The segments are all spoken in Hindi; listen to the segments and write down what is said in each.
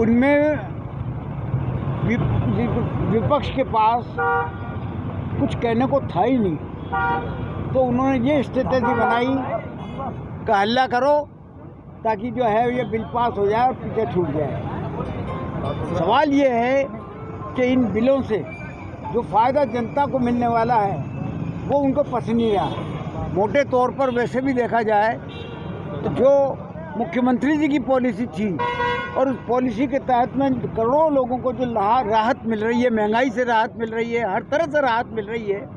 उनमें विपक्ष के पास कुछ कहने को था ही नहीं, तो उन्होंने ये स्ट्रेटेजी बनाई कि हल्ला करो ताकि जो है ये बिल पास हो जाए और पीछे छूट जाए। सवाल ये है कि इन बिलों से जो फ़ायदा जनता को मिलने वाला है वो उनको पसंद नहीं रहा। मोटे तौर पर वैसे भी देखा जाए तो जो मुख्यमंत्री जी की पॉलिसी थी और उस पॉलिसी के तहत में करोड़ों लोगों को जो राहत मिल रही है, महंगाई से राहत मिल रही है, हर तरह से राहत मिल रही है,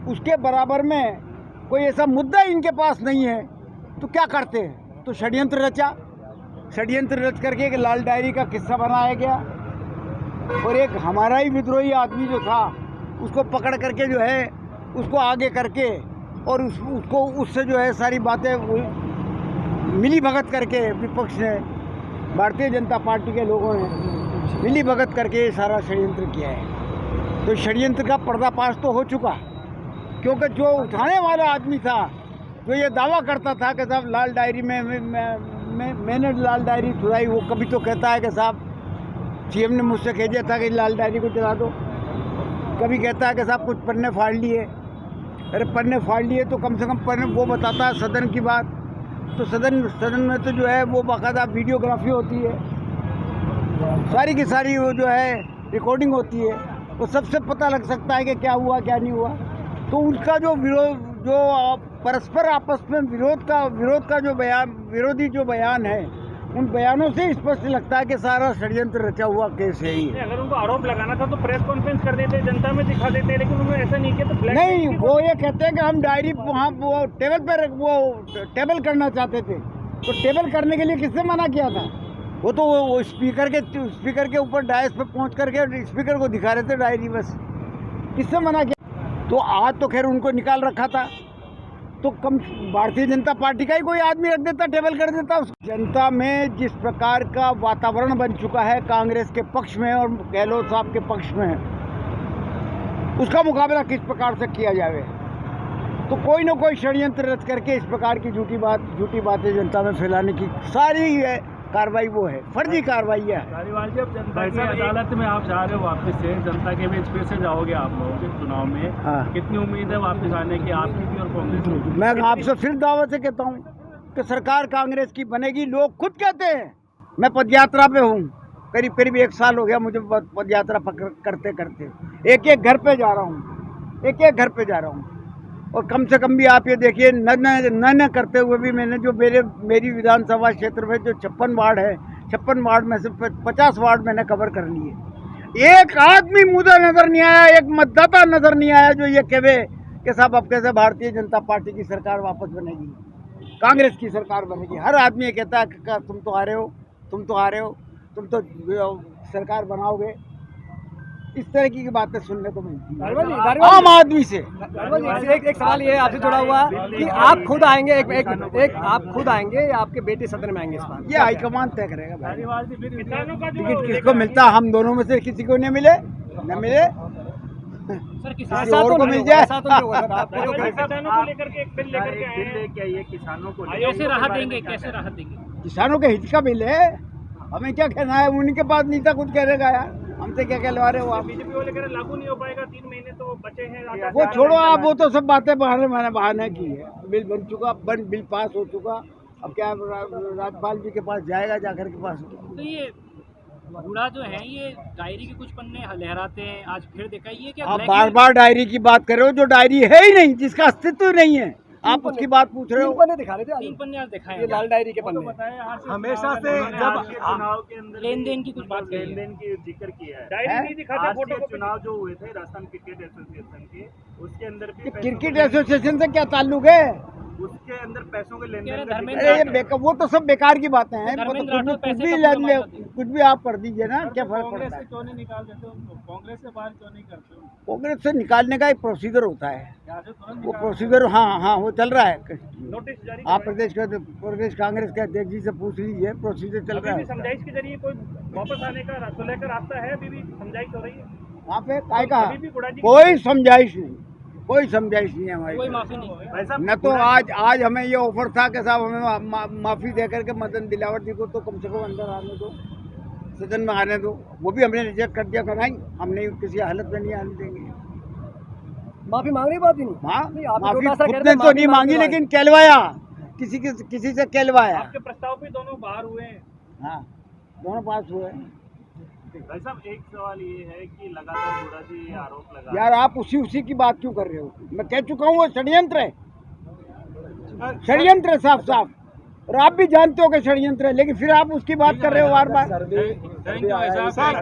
उसके बराबर में कोई ऐसा मुद्दा इनके पास नहीं है। तो क्या करते हैं? तो षड्यंत्र रच करके एक लाल डायरी का किस्सा बनाया गया और एक हमारा ही विद्रोही आदमी जो था उसको पकड़ करके जो है उसको आगे करके और उसको उससे जो है सारी बातें मिली भगत करके विपक्ष ने, भारतीय जनता पार्टी के लोगों ने मिली भगत करके ये सारा षड्यंत्र किया है। तो षड्यंत्र का पर्दाफाश तो हो चुका, क्योंकि जो उठाने वाला आदमी था, जो ये दावा करता था कि साहब लाल डायरी में मैंने लाल डायरी चुराई, वो कभी तो कहता है कि साहब सीएम ने मुझसे कह दिया था कि लाल डायरी को चला दो, कभी कहता है कि साहब कुछ पन्ने फाड़ लिए। अरे पन्ने फाड़ लिए तो कम से कम पन्ने वो बताता है सदन की बात, तो सदन में तो जो है वो बाकायदा वीडियोग्राफी होती है, सारी की सारी वो जो है रिकॉर्डिंग होती है, वो सबसे पता लग सकता है कि क्या हुआ क्या नहीं हुआ। तो उनका जो परस्पर आपस में विरोध का जो विरोधी जो बयान है, उन बयानों से स्पष्ट लगता है कि सारा षड्यंत्र रचा हुआ केस है ही। अगर उनको आरोप लगाना था तो प्रेस कॉन्फ्रेंस कर देते, जनता में दिखा देते, लेकिन उन्होंने ऐसा नहीं किया। तो नहीं, वो ये कहते हैं कि हम डायरी वहाँ वो टेबल पर वो टेबल करना चाहते थे, तो टेबल करने के लिए किसने मना किया था? वो तो वो स्पीकर के ऊपर डायस पे पहुँच करके स्पीकर को दिखा रहे थे डायरी, बस। किसने मना किया? तो आज तो खैर उनको निकाल रखा था, तो कम भारतीय जनता पार्टी का ही कोई आदमी रख देता, टेबल कर देता। जनता में जिस प्रकार का वातावरण बन चुका है कांग्रेस के पक्ष में और गहलोत साहब के पक्ष में, उसका मुकाबला किस प्रकार से किया जाए? तो कोई ना कोई षड्यंत्र रच करके इस प्रकार की झूठी बातें जनता में फैलाने की सारी कार्रवाई वो है, फर्जी कार्रवाई है। धारीवाल जी, अब जनता की अदालत में आप जा रहे हो वापस से, जनता के बीच फिर से जाओगे आप लोगों के चुनाव में। हाँ। कितनी उम्मीद है वापस आने की आपकी भी और कांग्रेस की? मैं आपसे फिर दावा से कहता हूँ कि सरकार कांग्रेस की बनेगी। लोग खुद कहते हैं। मैं पदयात्रा पे हूँ, करीब 1 साल हो गया मुझे पदयात्रा करते करते, एक घर पे जा रहा हूँ और कम से कम भी आप ये देखिए न करते हुए भी मैंने जो मेरी विधानसभा क्षेत्र में जो 56 वार्ड है, 56 वार्ड में से 50 वार्ड मैंने कवर कर लिए। एक आदमी मुद्दा नजर नहीं आया, एक मतदाता नजर नहीं आया जो ये कहे कि साहब अब कैसे भारतीय जनता पार्टी की सरकार वापस बनेगी, कांग्रेस की सरकार बनेगी। हर आदमी ये कहता है कि तुम तो हारे हो, तुम तो सरकार बनाओगे। इस तरह की बातें सुनने को मिलती है आम आदमी से। एक सवाल ये आपसे जुड़ा हुआ कि आप खुद आएंगे, आप खुद आएंगे या आपके बेटे सदन में आएंगे इस बार? ये हाईकमान तय करेगा भाई। किसानों का टिकट किसको मिलता, हम दोनों में से किसी को नहीं मिले, ऐसा और तो को नहीं मिल जाए। ऐसा तो नहीं होगा सर, आपको तो किसानों को लेकर के एक बिल लेकर के आए, किसानों को कैसे राहत देंगे? किसानों के हित का बिल है, हमें क्या कहना है? उनके पास नहीं था कुछ कहने का यार, हमसे क्या कहलवा रहे हो आप? बीजेपी वाले कह रहे लागू नहीं हो पाएगा, 3 महीने तो बचे हैं। वो छोड़ो आप, वो तो सब बातें बहाने की है। बिल बन चुका, बिल पास हो चुका, अब क्या राज्यपाल जी के पास जाएगा, जाकर के पास। तो ये बूढ़ा जो है ये डायरी के कुछ पन्ने लहराते हैं, आज फिर देखा ये क्या? आप बार डायरी की बात कर रहे हो, जो डायरी है ही नहीं, जिसका अस्तित्व नहीं है, आप उसकी बात पूछ रहे हो। 3 पन्ने दिखा रहे थे, 3 पन्ने आज दिखाए ये लाल डायरी के पन्ने। हमेशा से जब चुनाव के अंदर लेन देन की कुछ बात, लेन देन की जिक्र किया है, डायरी नहीं दिखाते। फोटो को चुनाव जो हुए थे राजस्थान क्रिकेट एसोसिएशन के, उसके अंदर भी क्रिकेट एसोसिएशन से क्या ताल्लुक है? उसके अंदर पैसों के लेन देन। अरे वो तो सब बेकार की बातें हैं, कुछ भी आप कर दीजिए ना, क्या फर्क पड़ता है? क्यों नहीं निकाल देते उनको? कांग्रेस से बाहर क्यों नहीं करते? कांग्रेस से निकालने का एक प्रोसीजर होता है, वो प्रोसीजर हाँ वो चल रहा है। नोटिस जारी आप प्रदेश कांग्रेस के अध्यक्ष जी से पूछ लीजिए, प्रोसीजर चल रहा है। समझाइश के जरिए कोई वापस आने का सुलह का रास्ता है? अभी भी समझाइश हो रही है वहाँ पे? काय कहा? कोई समझाइश नहीं है हमारी, कोई माफी नहीं। न तो आज हमें ये ऑफर था कि साहब हमें माफी दे करके मदन दिलावर जी को तो कम से कम अंदर आने दो, सदन में आने दो। वो भी हमने रिजेक्ट कर दिया कि नहीं, हम नहीं, किसी हालत में नहीं आने देंगे। माफी मांग रही बात ही नहीं। हाँ, नहीं, आप माफी छोटा सा खुद कह ने रहे थे, तो नहीं मांगी, मांगने लेकिन कहलवाया, किसी से कहलवाया। आपके प्रस्ताव भी दोनों बाहर हुए हैं। हाँ, दोनों पास हुए। भाई साहब, एक सवाल ये है कि लगातार हुडा जी ये आरोप लगा यार आप उसी की बात क्यों कर रहे हो? मैं कह चुका हूँ वो षड्यंत्र है, षड्यंत्र है साफ साफ, और आप भी जानते हो कि षड्यंत्र है, लेकिन फिर आप उसकी बात कर रहे हो बार बार। सर,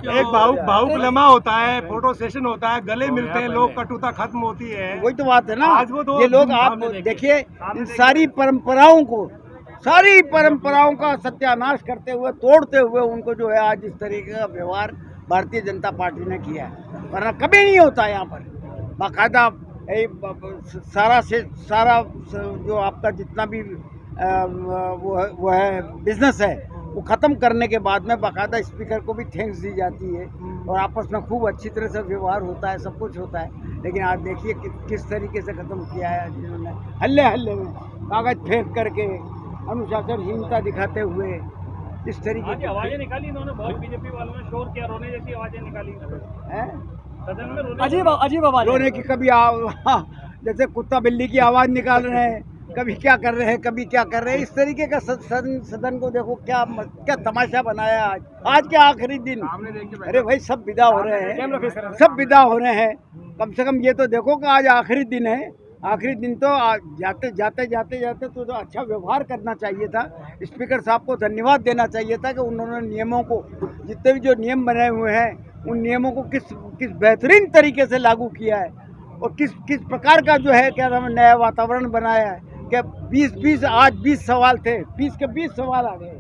एक भावुक लम्हा होता है, फोटो सेशन होता है, गले मिलते हैं लोग, कटुता खत्म होती है। वही तो बात है ना। आज वो दो ये लोग, आप देखिए, इन सारी परंपराओं का सत्यानाश करते हुए, तोड़ते हुए, उनको जो है आज इस तरीके का व्यवहार भारतीय जनता पार्टी ने किया है, वरना कभी नहीं होता। यहाँ पर बाकायदा सारा जो आपका जितना भी वो है बिजनेस है, वो ख़त्म करने के बाद में बाकायदा स्पीकर को भी थैंक्स दी जाती है, और आपस में खूब अच्छी तरह से व्यवहार होता है, सब कुछ होता है। लेकिन आज देखिए किस तरीके से ख़त्म किया है जिन्होंने, हल्ले में कागज फेंक करके, अनुशासनहीनता दिखाते हुए, इस तरीके की आवाजें निकाली इन्होंने। बहुत बीजेपी वालों ने शोर किया, रोने जैसी आवाजें निकाली है। सदन में रोने अजीब आवाज रोने की कभी जैसे कुत्ता बिल्ली की आवाज़ निकाल रहे हैं, कभी क्या कर रहे हैं, कभी क्या कर रहे हैं। इस तरीके का सदन को देखो क्या तमाशा बनाया आज के आखिरी दिन। अरे भाई, सब विदा हो रहे हैं, सब विदा हो रहे हैं। कम से कम ये तो देखो कि आज आखिरी दिन है। आखिरी दिन तो जाते तो अच्छा व्यवहार करना चाहिए था। स्पीकर साहब को धन्यवाद देना चाहिए था कि उन्होंने नियमों को, जितने भी जो नियम बने हुए हैं, उन नियमों को किस बेहतरीन तरीके से लागू किया है, और किस प्रकार का जो है क्या नाम, नया वातावरण बनाया है। क्या 20 सवाल थे, 20 के 20 सवाल आ गए।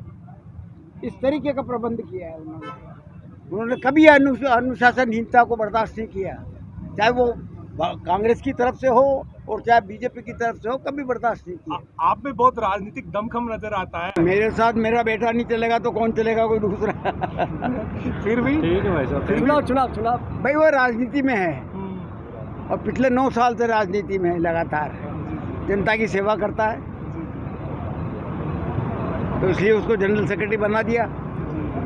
इस तरीके का प्रबंध किया है उन्होंने कभी अनुशासनहीनता को बर्दाश्त नहीं किया, चाहे वो कांग्रेस की तरफ से हो और चाहे बीजेपी की तरफ से हो, कभी बर्दाश्त नहीं किया। आप में बहुत राजनीतिक दमखम नजर आता है। मेरे साथ मेरा बेटा नहीं चलेगा तो कौन चलेगा, कोई दूसरा। फिर भी ठीक है भाई साहब, चुनाव भाई वो राजनीति में है, और पिछले 9 साल से राजनीति में है, लगातार जनता की सेवा करता है, तो इसलिए उसको जनरल सेक्रेटरी बना दिया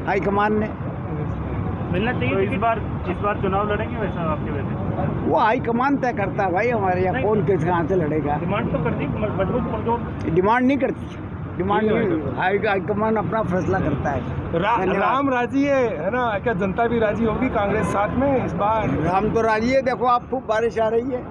हाईकमान ने। मिलना चाहिए। तो इस बार चुनाव लड़ेंगे वैसा आपके वजह? वो हाईकमान तय करता है भाई, हमारे यहाँ कौन किस कहाँ से लड़ेगा। डिमांड तो करती, मजबूत कमजोर डिमांड नहीं करती, डिमांड नहीं, हाईकमान अपना फैसला करता है। राम राजी है ना? क्या जनता भी राजी होगी कांग्रेस साथ में इस बार? राम तो राजी है, देखो आप, खूब बारिश आ रही है।